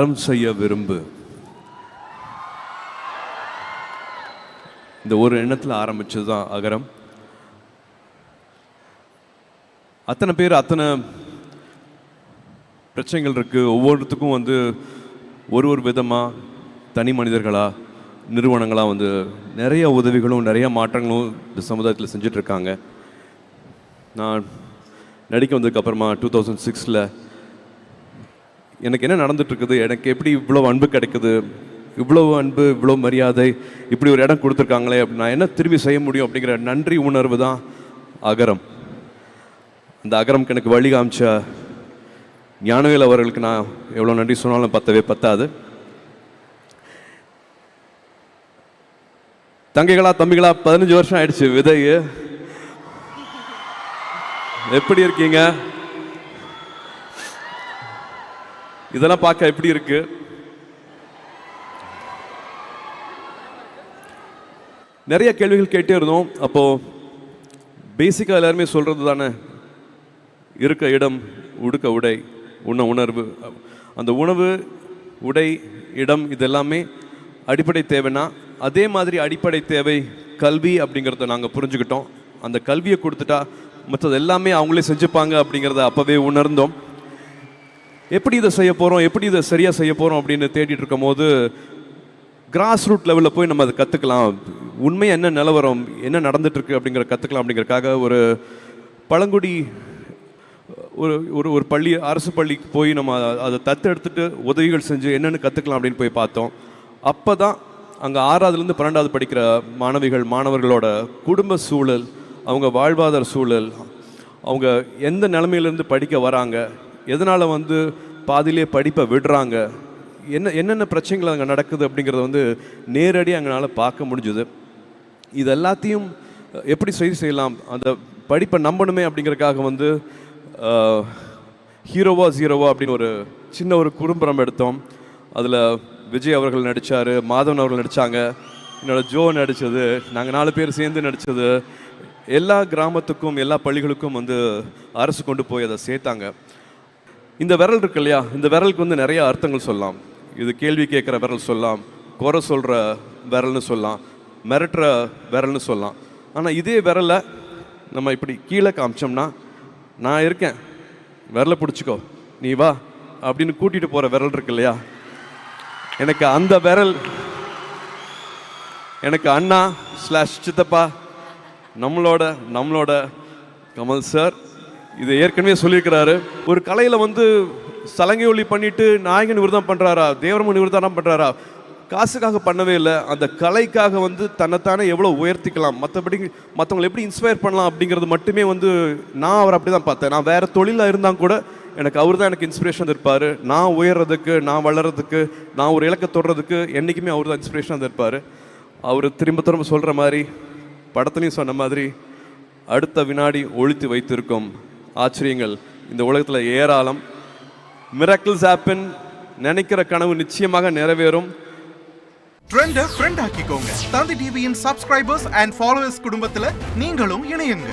அறம் செய்ய விரும்பு. இந்த ஒரு எண்ணத்தில் ஆரம்பிச்சது தான் அகரம். அத்தனை பேர் அத்தனை பிரச்சனைகள் இருக்குது. ஒவ்வொருத்துக்கும் வந்து ஒரு விதமாக தனி மனிதர்களாக நிறுவனங்களாக வந்து நிறைய உதவிகளும் நிறைய மாற்றங்களும் இந்த சமுதாயத்தில் செஞ்சிட்ருக்காங்க. நான் நடிக்க வந்ததுக்கப்புறமா 2006 எனக்கு என்ன நடந்துட்டுருக்குது, எனக்கு எப்படி இவ்வளோ அன்பு கிடைக்குது, இவ்வளோ அன்பு இவ்வளோ மரியாதை, இப்படி ஒரு இடம் கொடுத்துருக்காங்களே அப்படி நான் என்ன திரும்பி செய்ய முடியும் அப்படிங்கிற நன்றி உணர்வு தான் அகரம். அந்த அகரம்க்கு எனக்கு வழி காமிச்ச ஞானவேல் அவர்களுக்கு நான் எவ்வளோ நன்றி சொன்னாலும் பத்தாது. தங்கைகளா தம்பிகளா 15 வருஷம் ஆயிடுச்சு விதை. எப்படி இருக்கீங்க? இதெல்லாம் பார்க்க எப்படி இருக்கு? நிறைய கேள்விகள் கேட்டே இருந்தோம். அப்போ பேசிக்கா எல்லாருமே சொல்றது தானே, இருக்க இடம், உடுக்க உடை, உண்ண உணர்வு. அந்த உணவு, உடை, இடம் இதெல்லாமே அடிப்படை தேவைன்னா அதே மாதிரி அடிப்படை தேவை கல்வி அப்படிங்கிறத நாங்கள் புரிஞ்சுக்கிட்டோம். அந்த கல்வியை கொடுத்துட்டா மற்றது எல்லாமே அவங்களே செஞ்சுப்பாங்க அப்படிங்கிறத அப்போவே உணர்ந்தோம். எப்படி இதை செய்ய போகிறோம், எப்படி இதை சரியாக செய்ய போகிறோம் அப்படின்னு தேடிட்டு இருக்கும் போது கிராஸ் ரூட் லெவலில் போய் நம்ம அதை கற்றுக்கலாம், உண்மையாக என்ன நிலவரம், என்ன நடந்துட்டுருக்கு அப்படிங்கிற கற்றுக்கலாம் அப்படிங்கிறதுக்காக ஒரு பழங்குடி ஒரு பள்ளி, அரசு பள்ளிக்கு போய் நம்ம அதை தத்தெடுத்துட்டு உதவிகள் செஞ்சு என்னென்னு கற்றுக்கலாம் அப்படின்னு போய் பார்த்தோம். அப்போ தான் அங்கே 6ஆவதுலேருந்து 12ஆவது படிக்கிற மாணவர்களோட குடும்ப சூழல், அவங்க வாழ்வாதார சூழல், அவங்க எந்த நிலைமையிலேருந்து படிக்க வராங்க, எதனால் வந்து பாதியிலே படிப்பை விடுறாங்க, என்னென்ன பிரச்சனைகள் அங்கே நடக்குது அப்படிங்கிறத வந்து நேரடியாக எங்களால் பார்க்க முடிஞ்சுது. இது எல்லாத்தையும் எப்படி செய்யலாம், அந்த படிப்பை நம்பணுமே அப்படிங்கிறதுக்காக வந்து ஹீரோவா ஜீரோவா அப்படின்னு ஒரு சின்ன ஒரு குறும்படம் எடுத்தோம். அதில் விஜய் அவர்கள் நடித்தார், மாதவன் அவர்கள் நடித்தாங்க, என்னோட ஜோ நடித்தது, நாங்கள் 4 பேர் சேர்ந்து நடித்தது. எல்லா கிராமத்துக்கும் எல்லா பள்ளிகளுக்கும் வந்து அரசு கொண்டு போய் அதை சேர்த்தாங்க. இந்த விரல் இருக்கு இல்லையா, இந்த விரலுக்கு வந்து நிறைய அர்த்தங்கள் சொல்லலாம். இது கேள்வி கேட்குற விரல் சொல்லலாம், குறை சொல்கிற விரல்னு சொல்லலாம், மிரட்டுற விரல்னு சொல்லலாம். ஆனால் இதே விரலை நம்ம இப்படி கீழே காமிச்சோம்னா, நான் இருக்கேன், விரலை பிடிச்சிக்கோ, நீ வா அப்படின்னு கூட்டிகிட்டு போகிற விரல் இருக்கு இல்லையா, எனக்கு அந்த விரல், எனக்கு அண்ணா / சித்தப்பா நம்மளோட கமல் சார் இதை ஏற்கனவே சொல்லியிருக்கிறாரு. ஒரு கலையில் வந்து சலங்கை ஒளி பண்ணிட்டு நாயகன் இவர் தான் பண்ணுறாரா, தேவரமன் இவர் தான் பண்ணுறாரா, காசுக்காக பண்ணவே இல்லை. அந்த கலைக்காக வந்து தன்னைத்தானே எவ்வளோ உயர்த்திக்கலாம், மற்றபடி மற்றவங்களை எப்படி இன்ஸ்பயர் பண்ணலாம் அப்படிங்கிறது மட்டுமே வந்து நான் அவர் அப்படி தான் பார்த்தேன். நான் வேறு தொழிலாக இருந்தால் கூட எனக்கு அவர் தான் எனக்கு இன்ஸ்பிரேஷன் இருப்பார். நான் உயர்றதுக்கு, நான் வளர்கிறதுக்கு, நான் ஒரு இலக்கை தொடுறதுக்கு என்றைக்குமே அவர் தான் இன்ஸ்பிரேஷனாக இருப்பார். அவர் திரும்ப சொல்கிற மாதிரி, படத்துலையும் சொன்ன மாதிரி, அடுத்த வினாடி ஒழித்து வைத்திருக்கும் ஆச்சரியங்கள் இந்த உலகத்தில் ஏராளம். மிராக்கிள்ஸ் ஹேப்பன், நினைக்கிற கனவு நிச்சயமாக நிறைவேறும். ட்ரெண்டை ஃப்ரெண்ட் ஆக்கிக்கோங்க. தந்தி டிவியின் சப்ஸ்கிரைபர்ஸ் அண்ட் ஃபாலோவர்ஸ் குடும்பத்தில் நீங்களும் இணையுங்க.